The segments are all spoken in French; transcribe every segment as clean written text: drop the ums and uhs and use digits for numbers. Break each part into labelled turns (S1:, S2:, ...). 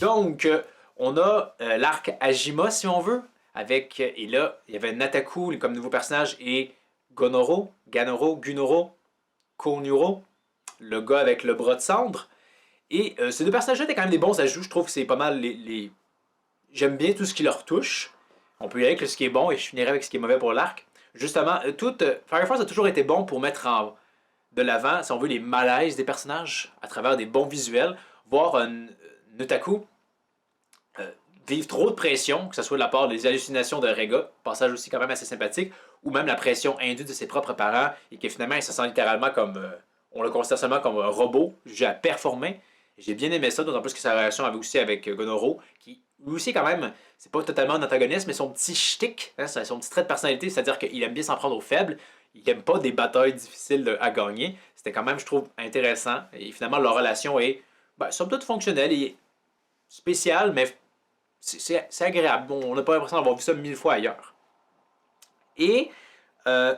S1: Donc, on a l'arc Ajima, si on veut, avec, et là, il y avait Nataku comme nouveau personnage, et Gunoro, Konuro, le gars avec le bras de cendre. Et ces deux personnages-là étaient quand même des bons ajouts, je trouve que c'est pas mal J'aime bien tout ce qui leur touche. On peut y aller avec ce qui est bon, et je finirai avec ce qui est mauvais pour l'arc. Justement, Fire Force a toujours été bon pour mettre de l'avant, si on veut, les malaises des personnages à travers des bons visuels. Voir Nutaku euh, vivre trop de pression, que ce soit de la part des hallucinations de Rega, passage aussi quand même assez sympathique, ou même la pression indue de ses propres parents, et que finalement il se sent littéralement comme, on le considère seulement comme un robot, jugé à performer. J'ai bien aimé ça, d'autant plus que sa relation avait aussi avec Gonoro, qui lui aussi quand même, c'est pas totalement un antagoniste, mais son petit shtick, hein, son petit trait de personnalité, c'est-à-dire qu'il aime bien s'en prendre aux faibles, il aime pas des batailles difficiles à gagner. C'était quand même, je trouve, intéressant. Et finalement, leur relation est, somme toute fonctionnelle et spéciale, mais c'est agréable. Bon, on n'a pas l'impression d'avoir vu ça 1000 fois ailleurs. Et euh,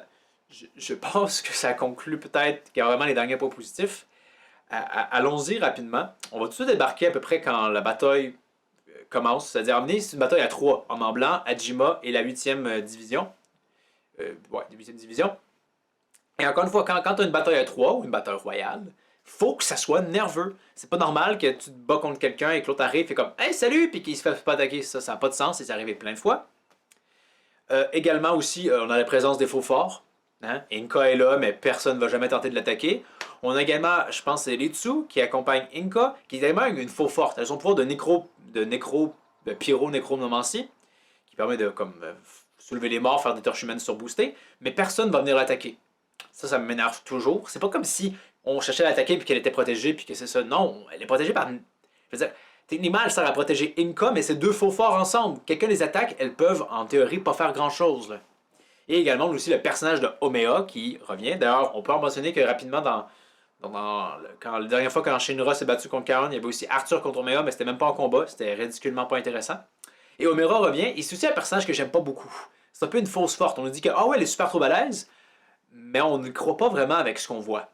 S1: je pense que ça conclut peut-être carrément les derniers points positifs. Allons-y rapidement. On va tout de suite débarquer à peu près quand la bataille commence. C'est-à-dire amener une bataille à 3 en blanc, Ajima et la 8e division. Ouais, 8e division. Et encore une fois, quand tu as une bataille à 3 ou une bataille royale, faut que ça soit nerveux. C'est pas normal que tu te bats contre quelqu'un et que l'autre arrive et fait comme Hey, salut! Puis qu'il se fait pas attaquer. Ça n'a pas de sens et c'est arrivé plein de fois. Également aussi, on a la présence des faux forts. Hein? Inka est là, mais personne ne va jamais tenter de l'attaquer. On a également, je pense, c'est Ritsu qui accompagne Inka, qui est également une faux forte. Elle a son pouvoir de pyro-nécromancie, qui permet de soulever les morts, faire des torches humaines surboostées, mais personne ne va venir l'attaquer. Ça m'énerve toujours. C'est pas comme si on cherchait à l'attaquer puis qu'elle était protégée puis que c'est ça. Non, elle est protégée par. Je veux dire, techniquement, elle sert à protéger Inka, mais c'est deux faux forts ensemble. Quelqu'un les attaque, elles peuvent, en théorie, pas faire grand chose. Là. Et également aussi le personnage de Omea qui revient. D'ailleurs, on peut en mentionner que rapidement la dernière fois quand Shinra s'est battu contre Kaon, il y avait aussi Arthur contre Omea, mais c'était même pas en combat, c'était ridiculement pas intéressant. Et Omera revient, et c'est aussi un personnage que j'aime pas beaucoup. C'est un peu une fausse forte. On nous dit que ah ouais, elle est super trop balèze, mais on ne croit pas vraiment avec ce qu'on voit.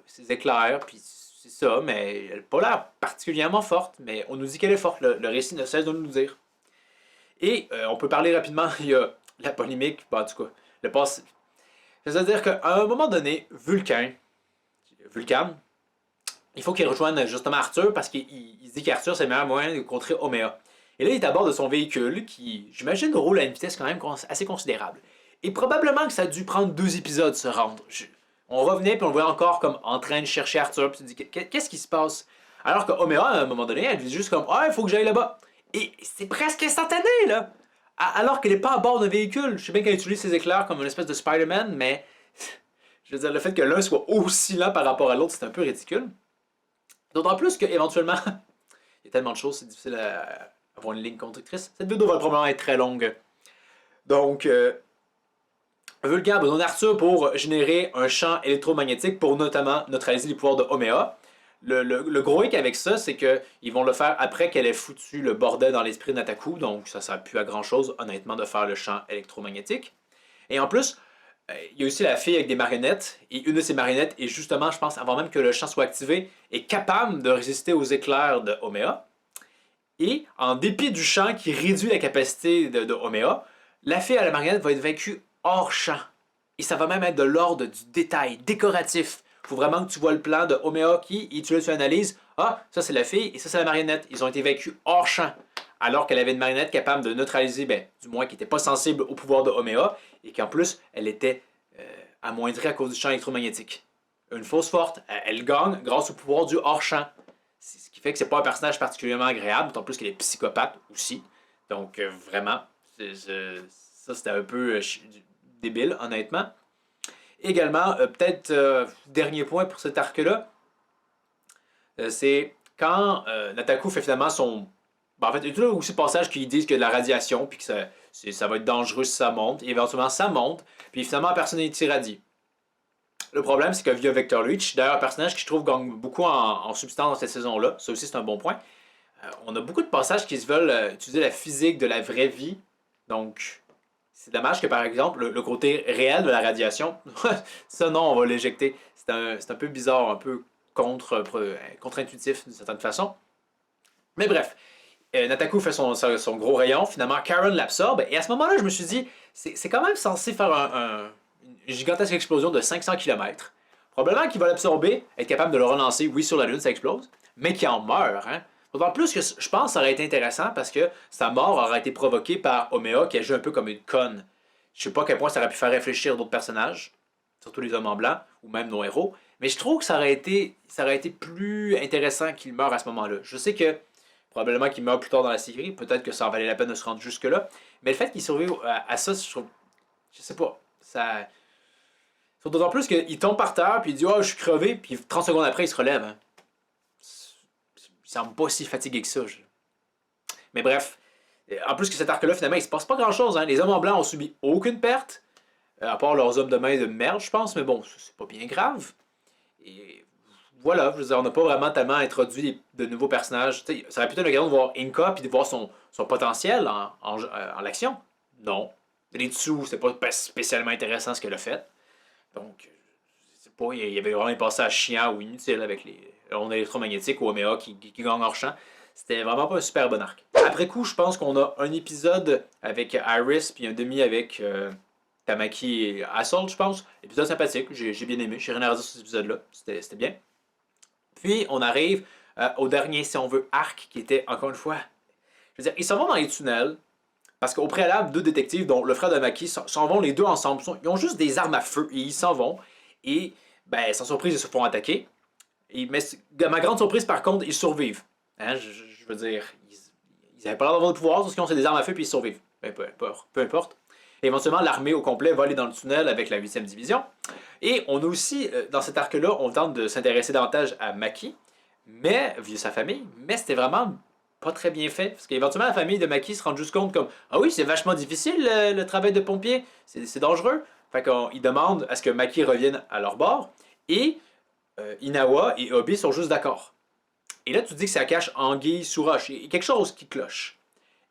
S1: Ses éclairs, puis c'est ça, mais elle n'a pas l'air particulièrement forte, mais on nous dit qu'elle est forte, le récit ne cesse de nous le dire. Et on peut parler rapidement, il y a la polémique, en tout cas, le passé. C'est-à-dire qu'à un moment donné, Vulcan, il faut qu'il rejoigne justement Arthur parce qu'il dit qu'Arthur c'est le meilleur moyen de contrer Omea. Et là, il est à bord de son véhicule qui, j'imagine, roule à une vitesse quand même assez considérable. Et probablement que ça a dû prendre 2 épisodes se rendre. On revenait puis on le voyait encore comme en train de chercher Arthur. Puis tu te dis qu'est-ce qui se passe? Alors que Omea, à un moment donné, elle dit juste comme ah, il faut que j'aille là-bas. Et c'est presque instantané là. Alors qu'elle n'est pas à bord d'un véhicule. Je sais bien qu'elle utilise ses éclairs comme une espèce de Spider-Man, mais je veux dire, le fait que l'un soit aussi lent par rapport à l'autre, c'est un peu ridicule. D'autant plus qu'éventuellement, il y a tellement de choses, c'est difficile à avoir une ligne conductrice. Cette vidéo va probablement être très longue. Donc, Vulcan a besoin d'Arthur pour générer un champ électromagnétique pour notamment neutraliser les pouvoirs de Omea. Le gros hic avec ça, c'est qu'ils vont le faire après qu'elle ait foutu le bordel dans l'esprit de Nataku, donc ça ne sert plus à grand chose, honnêtement, de faire le champ électromagnétique. Et en plus, il y a aussi la fille avec des marionnettes, et une de ces marionnettes est justement, je pense, avant même que le champ soit activé, est capable de résister aux éclairs de Omea. Et en dépit du champ qui réduit la capacité de Omea, la fille à la marionnette va être vaincue hors champ. Et ça va même être de l'ordre du détail, décoratif. Il faut vraiment que tu vois le plan de Omea qui, et tu le analyses. Ah, ça c'est la fille et ça c'est la marionnette. Ils ont été vaincus hors champ. Alors qu'elle avait une marionnette capable de neutraliser, du moins qui n'était pas sensible au pouvoir de Omea, et qu'en plus, elle était amoindrie à cause du champ électromagnétique. Une fausse forte, elle gagne grâce au pouvoir du hors-champ. C'est ce qui fait que c'est pas un personnage particulièrement agréable, d'autant plus qu'elle est psychopathe aussi. Donc vraiment, ça c'était un peu débile, honnêtement. Également, peut-être dernier point pour cet arc-là, c'est quand Nataku fait finalement son. En fait, il y a tout aussi le passage qui disent qu'il y a de la radiation, puis que ça va être dangereux si ça monte. Et éventuellement, ça monte, puis finalement, personne n'est irradié. Le problème, c'est que via Vector Reach, d'ailleurs, un personnage qui je trouve gagne beaucoup en substance dans cette saison-là, ça aussi c'est un bon point. On a beaucoup de passages qui se veulent utiliser la physique de la vraie vie. Donc, c'est dommage que par exemple, le côté réel de la radiation, ça non, on va l'éjecter. C'est un peu bizarre, un peu contre-intuitif d'une certaine façon. Mais bref, Nataku fait son gros rayon, finalement Karen l'absorbe, et à ce moment-là, je me suis dit, c'est quand même censé faire une gigantesque explosion de 500 km. Probablement qu'il va l'absorber, être capable de le relancer, oui, sur la Lune, ça explose, mais qu'il en meurt, hein. D'autant plus que je pense que ça aurait été intéressant parce que sa mort aurait été provoquée par Omega qui agit un peu comme une conne. Je sais pas à quel point ça aurait pu faire réfléchir d'autres personnages, surtout les hommes en blanc, ou même nos héros, mais je trouve que ça aurait été plus intéressant qu'il meure à ce moment-là. Je sais que probablement qu'il meurt plus tard dans la série, peut-être que ça en valait la peine de se rendre jusque-là, mais le fait qu'il survive à ça, je sais pas, ça... D'autant plus qu'il tombe par terre, puis il dit « Oh, je suis crevé », puis 30 secondes après, il se relève. Hein. Il semble pas si fatigué que ça. Mais bref, en plus que cet arc-là, finalement, il se passe pas grand-chose. Hein. Les hommes en blanc ont subi aucune perte, à part leurs hommes de main de merde, je pense, mais bon, c'est pas bien grave. Et voilà, je veux dire, on n'a pas vraiment tellement introduit de nouveaux personnages. T'sais, ça aurait pu être l'occasion de voir Inca puis de voir son potentiel en l'action. Non. Les dessous, c'est pas spécialement intéressant ce qu'elle a fait. Donc, c'est pas, il y avait vraiment un passage chiant ou inutile avec les ondes électromagnétiques ou Omega qui gagnent hors champ. C'était vraiment pas un super bon arc. Après coup, je pense qu'on a un épisode avec Iris puis un demi avec Tamaki et Assault, je pense. Épisode sympathique, j'ai bien aimé. J'ai rien à redire sur cet épisode-là. C'était bien. Puis, on arrive au dernier, si on veut, arc qui était, encore une fois... Je veux dire, ils s'en vont dans les tunnels. Parce qu'au préalable, deux détectives, dont le frère de Maki, s'en vont les deux ensemble. Ils ont juste des armes à feu et ils s'en vont. Et, ben, sans surprise, ils se font attaquer. Mais ma grande surprise, par contre, ils survivent. Hein, je veux dire, ils n'avaient pas l'air d'avoir de pouvoir, tout ce qu'ils ont, c'est des armes à feu puis ils survivent. Ben, peu importe. Et éventuellement, l'armée au complet va aller dans le tunnel avec la 8e division. Et on a aussi, dans cet arc-là, on tente de s'intéresser davantage à Maki, mais, via sa famille, mais c'était vraiment pas très bien fait. Parce qu'éventuellement, la famille de Maki se rend juste compte comme « Ah oui, c'est vachement difficile le travail de pompier, c'est dangereux. » Fait qu'ils demandent à ce que Maki revienne à leur bord. Et Inawa et Obi sont juste d'accord. Et là, tu dis que ça cache anguille sous roche. Il y a quelque chose qui cloche.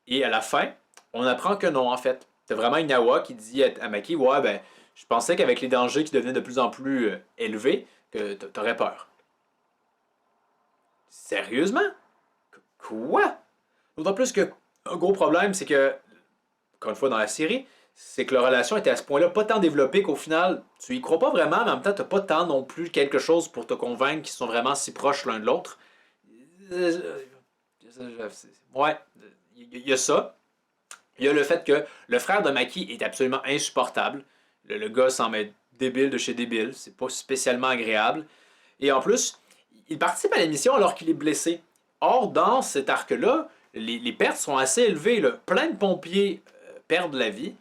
S1: Et à la fin, on apprend que non, en fait. C'est vraiment Inawa qui dit à Maki « Ouais, ben, je pensais qu'avec les dangers qui devenaient de plus en plus élevés, que t'aurais peur. » Sérieusement? Quoi? D'autant plus que un gros problème, c'est que, encore une fois dans la série, c'est que leur relation était à ce point-là pas tant développée qu'au final, tu y crois pas vraiment, mais en même temps, t'as pas tant non plus quelque chose pour te convaincre qu'ils sont vraiment si proches l'un de l'autre. Ouais, il y a ça. Il y a le fait que le frère de Maki est absolument insupportable. Le gars semble être débile de chez débile. C'est pas spécialement agréable. Et en plus, il participe à la mission alors qu'il est blessé. Or, dans cet arc-là, les pertes sont assez élevées. Là. Plein de pompiers perdent la vie.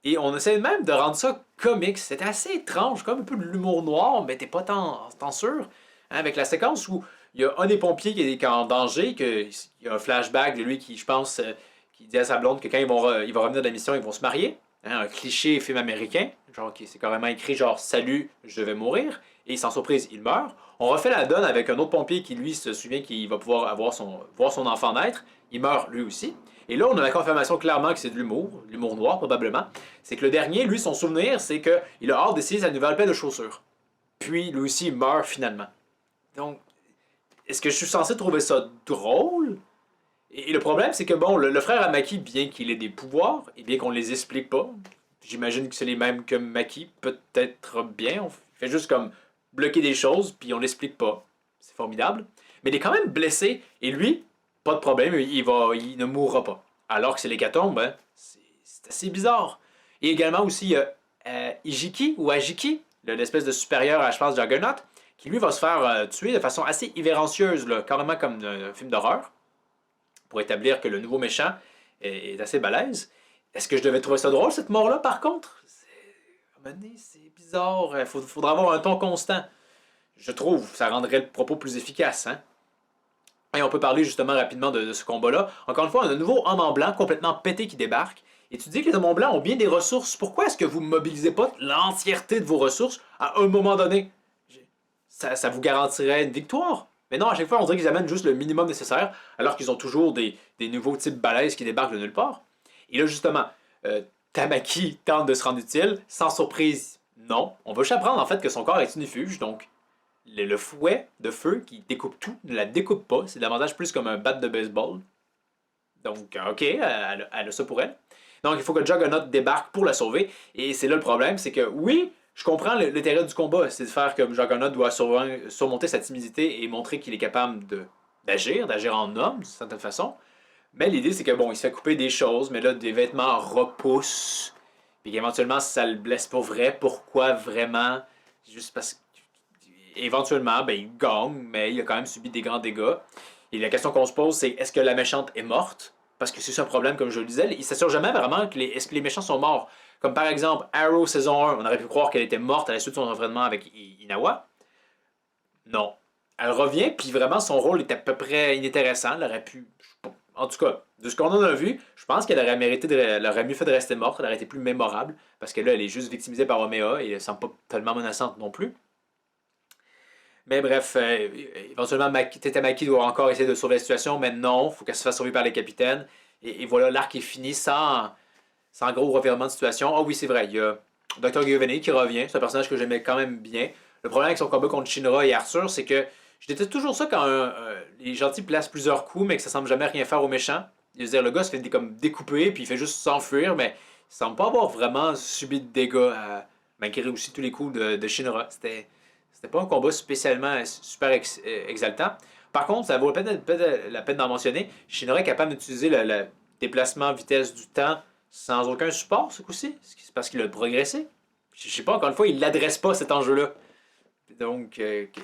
S1: Et on essaie même de rendre ça comique. C'était assez étrange, comme un peu de l'humour noir, mais t'es pas tant sûr. Hein, avec la séquence où il y a un des pompiers qui est en danger, il y a un flashback de lui qui, je pense, qui dit à sa blonde que quand il va revenir de la mission, ils vont se marier. Hein, un cliché film américain, genre qui c'est carrément écrit genre salut, je vais mourir, et sans surprise, il meurt. On refait la donne avec un autre pompier qui lui se souvient qu'il va pouvoir voir son enfant naître. Il meurt lui aussi. Et là, on a la confirmation clairement que c'est de l'humour noir probablement. C'est que le dernier, lui, son souvenir, c'est qu'il a hâte d'essayer sa nouvelle paire de chaussures. Puis lui aussi, il meurt finalement. Donc, est-ce que je suis censé trouver ça drôle? Et le problème, c'est que bon, le frère à Maki, bien qu'il ait des pouvoirs, et bien qu'on ne les explique pas, j'imagine que c'est les mêmes que Maki, peut-être bien, on fait juste comme bloquer des choses, puis on l'explique pas. C'est formidable. Mais il est quand même blessé, et lui, pas de problème, il ne mourra pas. Alors que c'est l'hécatombe, hein, c'est assez bizarre. Et également aussi Ijiki, ou Ajiki, l'espèce de supérieur à, je pense, Juggernaut, qui lui va se faire tuer de façon assez irrévérencieuse, là, carrément comme un film d'horreur, pour établir que le nouveau méchant est assez balèze. Est-ce que je devais trouver ça drôle, cette mort-là, par contre? C'est bizarre. Il faudra avoir un ton constant. Je trouve, ça rendrait le propos plus efficace. Hein? Et on peut parler justement rapidement de ce combat-là. Encore une fois, on a un nouveau homme en blanc complètement pété qui débarque. Et tu dis que les hommes en blanc ont bien des ressources. Pourquoi est-ce que vous ne mobilisez pas l'entièreté de vos ressources à un moment donné? Ça vous garantirait une victoire. Mais non, à chaque fois, on dirait qu'ils amènent juste le minimum nécessaire, alors qu'ils ont toujours des nouveaux types balèzes qui débarquent de nulle part. Et là, justement, Tamaki tente de se rendre utile. Sans surprise, non. On va juste apprendre, en fait, que son corps est unifuge, donc le fouet de feu qui découpe tout ne la découpe pas. C'est davantage plus comme un bat de baseball. Donc, ok, elle a ça pour elle. Donc, il faut que Juggernaut débarque pour la sauver. Et c'est là le problème, c'est que oui, je comprends l'intérêt du combat. C'est de faire que Juggernaut doit surmonter sa timidité et montrer qu'il est capable d'agir en homme, d'une certaine façon. Mais l'idée, c'est que bon, il se fait couper des choses, mais là, des vêtements repoussent. Puis éventuellement, si ça le blesse pour vrai, pourquoi vraiment? Juste parce que éventuellement, ben, il gagne, mais il a quand même subi des grands dégâts. Et la question qu'on se pose, c'est est-ce que la méchante est morte? Parce que c'est un problème, comme je le disais. Il s'assure jamais vraiment que est-ce que les méchants sont morts. Comme par exemple, Arrow saison 1, on aurait pu croire qu'elle était morte à la suite de son entraînement avec Inawa. Non. Elle revient, puis vraiment, son rôle est à peu près inintéressant. Elle aurait pu. En tout cas, de ce qu'on en a vu, je pense qu'elle aurait mérité elle aurait mieux fait de rester morte. Elle aurait été plus mémorable. Parce que là, elle est juste victimisée par Omea et elle semble pas tellement menaçante non plus. Mais bref, éventuellement, Tetamaki doit encore essayer de sauver la situation, mais non, il faut qu'elle se fasse sauver par les capitaines. Et voilà, l'arc est fini sans gros revirement de situation. Ah oui, c'est vrai, il y a Dr. Giovanni qui revient, c'est un personnage que j'aimais quand même bien. Le problème avec son combat contre Shinra et Arthur, c'est que je déteste toujours ça quand les gentils placent plusieurs coups, mais que ça semble jamais rien faire aux méchants. Je veux dire, le gars se fait comme découper, puis il fait juste s'enfuir, mais il semble pas avoir vraiment subi de dégâts, malgré aussi tous les coups de Shinra. C'était pas un combat spécialement super exaltant. Par contre, ça vaut peut-être la peine d'en mentionner. Shinra est capable d'utiliser le déplacement vitesse du temps sans aucun support ce coup-ci. C'est parce qu'il a progressé. Je sais pas, encore une fois, il l'adresse pas cet enjeu-là. Donc,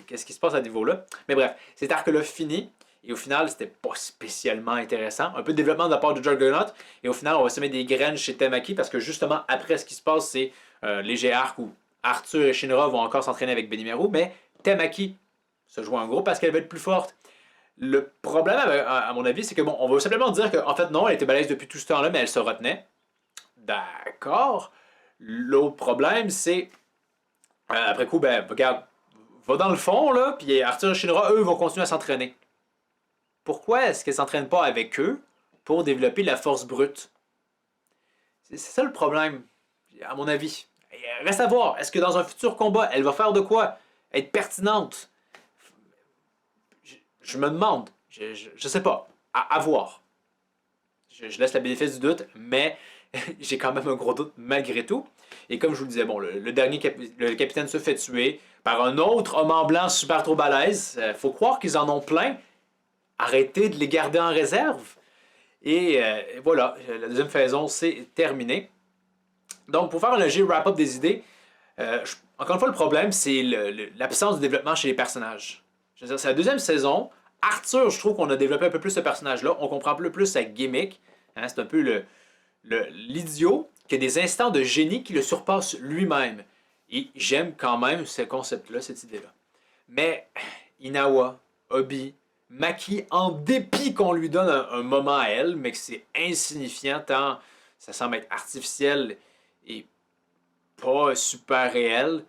S1: qu'est-ce qui se passe à ce niveau-là? Mais bref, cet arc-là fini. Et au final, c'était pas spécialement intéressant. Un peu de développement de la part de Juggernaut. Et au final, on va semer des graines chez Temaki parce que justement, après, ce qui se passe, c'est léger arc où Arthur et Shinra vont encore s'entraîner avec Benimaru, mais Temaki se joint en groupe parce qu'elle va être plus forte. Le problème, à mon avis, c'est que bon, on va simplement dire qu'en fait, non, elle était balèze depuis tout ce temps-là, mais elle se retenait. D'accord. L'autre problème, c'est après coup, ben, regarde, va dans le fond, là, puis Arthur et Shinra, eux, vont continuer à s'entraîner. Pourquoi est-ce qu'elle ne s'entraîne pas avec eux pour développer la force brute? C'est ça le problème, à mon avis. Reste à voir, est-ce que dans un futur combat, elle va faire de quoi? Être pertinente? Je me demande. Je sais pas. À voir. Je laisse la bénéfice du doute, mais j'ai quand même un gros doute malgré tout. Et comme je vous le disais, bon, le capitaine se fait tuer par un autre homme en blanc super trop balèze. Faut croire qu'ils en ont plein. Arrêtez de les garder en réserve. Et voilà, la deuxième saison, c'est terminé. Donc, pour faire un léger wrap-up des idées, encore une fois, le problème, c'est l'absence de développement chez les personnages. Je veux dire, c'est la deuxième saison. Arthur, je trouve qu'on a développé un peu plus ce personnage-là. On comprend un peu plus sa gimmick. Hein, c'est un peu l'idiot qui a des instants de génie qui le surpassent lui-même. Et j'aime quand même ce concept-là, cette idée-là. Mais Inawa, Obi, Maki, en dépit qu'on lui donne un moment à elle, mais que c'est insignifiant tant ça semble être artificiel et pas super réel.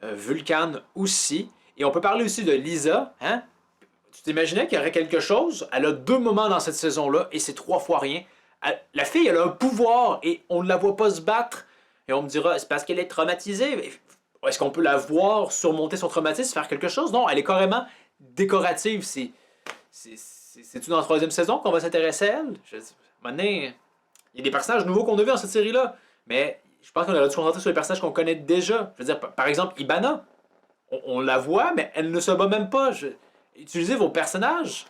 S1: Vulcan aussi. Et on peut parler aussi de Lisa. Hein? Tu t'imaginais qu'il y aurait quelque chose? Elle a deux moments dans cette saison-là et c'est trois fois rien. La fille, elle a un pouvoir et on ne la voit pas se battre. Et on me dira, c'est parce qu'elle est traumatisée. Est-ce qu'on peut la voir surmonter son traumatisme, faire quelque chose? Non, elle est carrément décorative. C'est-tu dans la troisième saison qu'on va s'intéresser à elle? Maintenant, il y a des personnages nouveaux qu'on a vus dans cette série-là. Mais je pense qu'on aurait dû se concentrer sur les personnages qu'on connaît déjà. Je veux dire, par exemple, Ibana. On la voit, mais elle ne se bat même pas. Utilisez vos personnages.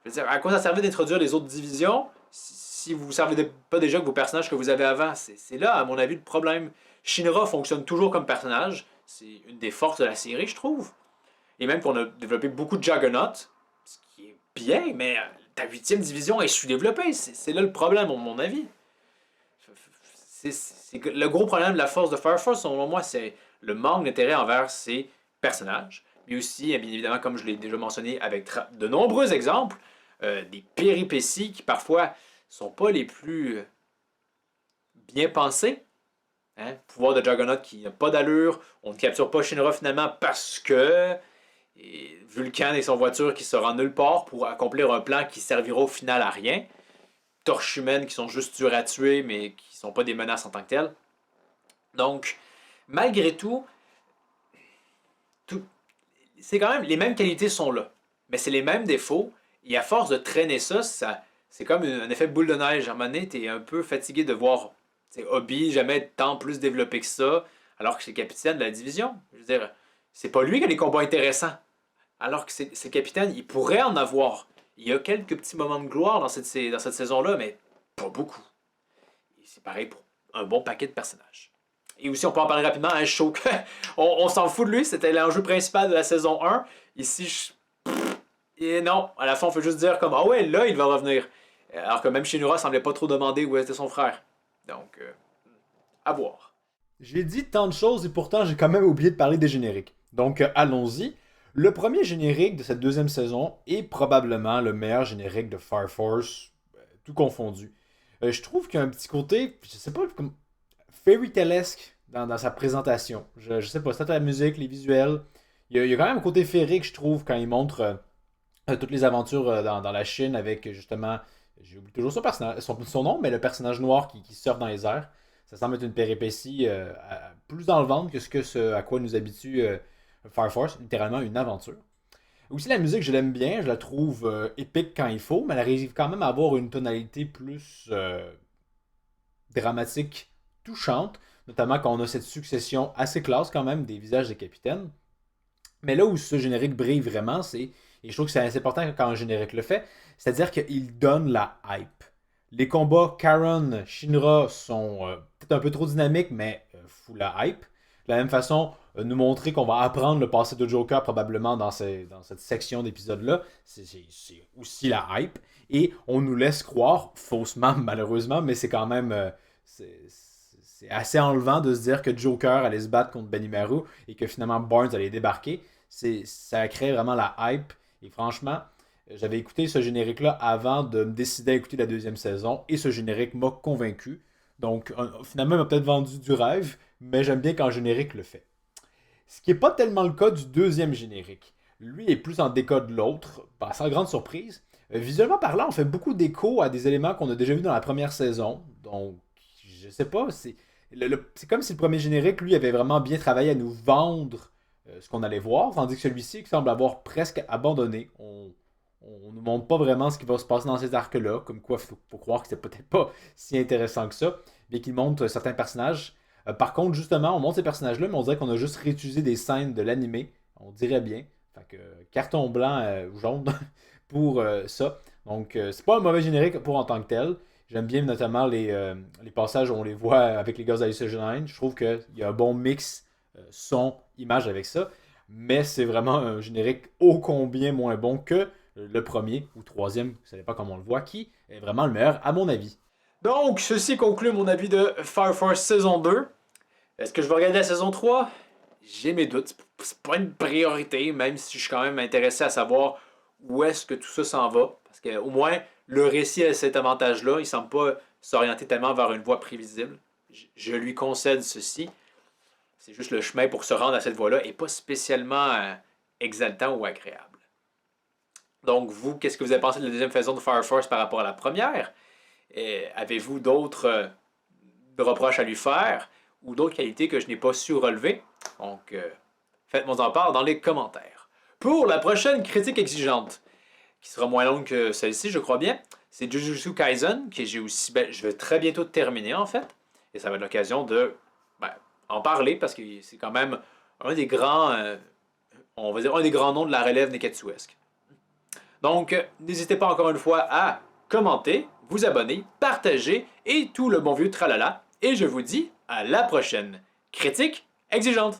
S1: Je veux dire, à quoi ça servait d'introduire les autres divisions si vous ne servez pas déjà que vos personnages que vous avez avant? C'est là, à mon avis, le problème. Shinra fonctionne toujours comme personnage. C'est une des forces de la série, je trouve. Et même qu'on a développé beaucoup de Juggernaut, ce qui est bien, mais ta huitième division est sous-développée. C'est là le problème, à mon avis. Le gros problème de la force de Fire Force, selon moi, c'est le manque d'intérêt envers ses personnages, mais aussi, bien évidemment, comme je l'ai déjà mentionné avec de nombreux exemples, des péripéties qui parfois sont pas les plus bien pensées. Hein? Pouvoir de Juggernaut qui n'a pas d'allure, on ne capture pas Shinra finalement parce que Vulcan et son voiture qui se rend nulle part pour accomplir un plan qui servira au final à rien. Torches humaines qui sont juste dures à tuer mais qui sont pas des menaces en tant que telles. Donc, malgré tout c'est quand même, les mêmes qualités sont là. Mais c'est les mêmes défauts. Et à force de traîner c'est comme un effet boule de neige. À un moment donné, t'es un peu fatigué de voir Obi jamais tant plus développé que ça, alors que c'est capitaine de la division. Je veux dire, c'est pas lui qui a les combats intéressants. Alors que c'est capitaine, il pourrait en avoir. Il y a quelques petits moments de gloire dans cette saison-là, mais pas beaucoup. Et c'est pareil pour un bon paquet de personnages. Et aussi, on peut en parler rapidement, un show on s'en fout de lui, c'était l'enjeu principal de la saison 1. Ici, et non, à la fin, on fait juste dire comme ah ouais, là, il va revenir. Alors que même Shinura semblait pas trop demander où était son frère. Donc, à voir.
S2: J'ai dit tant de choses et pourtant j'ai quand même oublié de parler des génériques. Donc allons-y. Le premier générique de cette deuxième saison est probablement le meilleur générique de Fire Force, tout confondu. Je trouve qu'il y a un petit côté, je sais pas, comme fairy tale-esque dans sa présentation. Je sais pas, c'est la musique, les visuels. Il y a quand même un côté féerique, je trouve, quand il montre toutes les aventures dans la Chine avec justement, j'ai oublié toujours son nom, mais le personnage noir qui surfe dans les airs. Ça semble être une péripétie plus dans le ventre que ce à quoi nous habitue Fire Force, littéralement une aventure. Aussi, la musique, je l'aime bien, je la trouve épique quand il faut, mais elle arrive quand même à avoir une tonalité plus dramatique, touchante, notamment quand on a cette succession assez classe quand même des visages des capitaines. Mais là où ce générique brille vraiment, et je trouve que c'est assez important quand un générique le fait, c'est-à-dire qu'il donne la hype. Les combats Karen, Shinra sont peut-être un peu trop dynamiques, mais fou la hype. De la même façon, nous montrer qu'on va apprendre le passé de Joker probablement dans cette section d'épisodes-là, c'est aussi la hype. Et on nous laisse croire, faussement malheureusement, mais c'est quand même c'est assez enlevant de se dire que Joker allait se battre contre Benimaru et que finalement Barnes allait débarquer. Ça crée vraiment la hype. Et franchement, j'avais écouté ce générique-là avant de me décider à écouter la deuxième saison et ce générique m'a convaincu. Donc, finalement, il m'a peut-être vendu du rêve, mais j'aime bien quand un générique le fait. Ce qui n'est pas tellement le cas du deuxième générique. Lui est plus en décode de l'autre, sans grande surprise. Visuellement parlant, on fait beaucoup d'écho à des éléments qu'on a déjà vus dans la première saison. Donc, je sais pas, c'est comme si le premier générique, lui, avait vraiment bien travaillé à nous vendre ce qu'on allait voir, tandis que celui-ci semble avoir presque abandonné. On nous montre pas vraiment ce qui va se passer dans ces arcs-là, comme quoi il faut croire que c'est peut-être pas si intéressant que ça, mais qu'il montre certains personnages. Par contre, justement, on montre ces personnages-là, mais on dirait qu'on a juste réutilisé des scènes de l'animé, on dirait bien. Fait que carton blanc ou jaune pour ça. Donc, c'est pas un mauvais générique pour en tant que tel. J'aime bien notamment les passages où on les voit avec les gars d'Isogen. Je trouve qu'il y a un bon mix son-image avec ça. Mais c'est vraiment un générique ô combien moins bon que le premier ou troisième, vous savez pas comment on le voit, qui est vraiment le meilleur à mon avis.
S1: Donc, ceci conclut mon avis de Fire Force saison 2. Est-ce que je vais regarder la saison 3? J'ai mes doutes. C'est pas une priorité, même si je suis quand même intéressé à savoir où est-ce que tout ça s'en va. Parce qu'au moins, le récit a cet avantage-là. Il semble pas s'orienter tellement vers une voie prévisible. Je lui concède ceci. C'est juste le chemin pour se rendre à cette voie-là et pas spécialement exaltant ou agréable. Donc, vous, qu'est-ce que vous avez pensé de la deuxième saison de Fire Force par rapport à la première? Avez-vous d'autres reproches à lui faire ou d'autres qualités que je n'ai pas su relever? Donc, faites-moi en part dans les commentaires. Pour la prochaine critique exigeante, qui sera moins longue que celle-ci, je crois bien, c'est Jujutsu Kaisen, que je vais très bientôt terminer en fait. Et ça va être l'occasion de en parler parce que c'est quand même un des grands, on va dire un des grands noms de la relève neketsuesque. Donc, n'hésitez pas encore une fois à commenter, vous abonner, partager et tout le bon vieux tralala. Et je vous dis à la prochaine critique exigeante.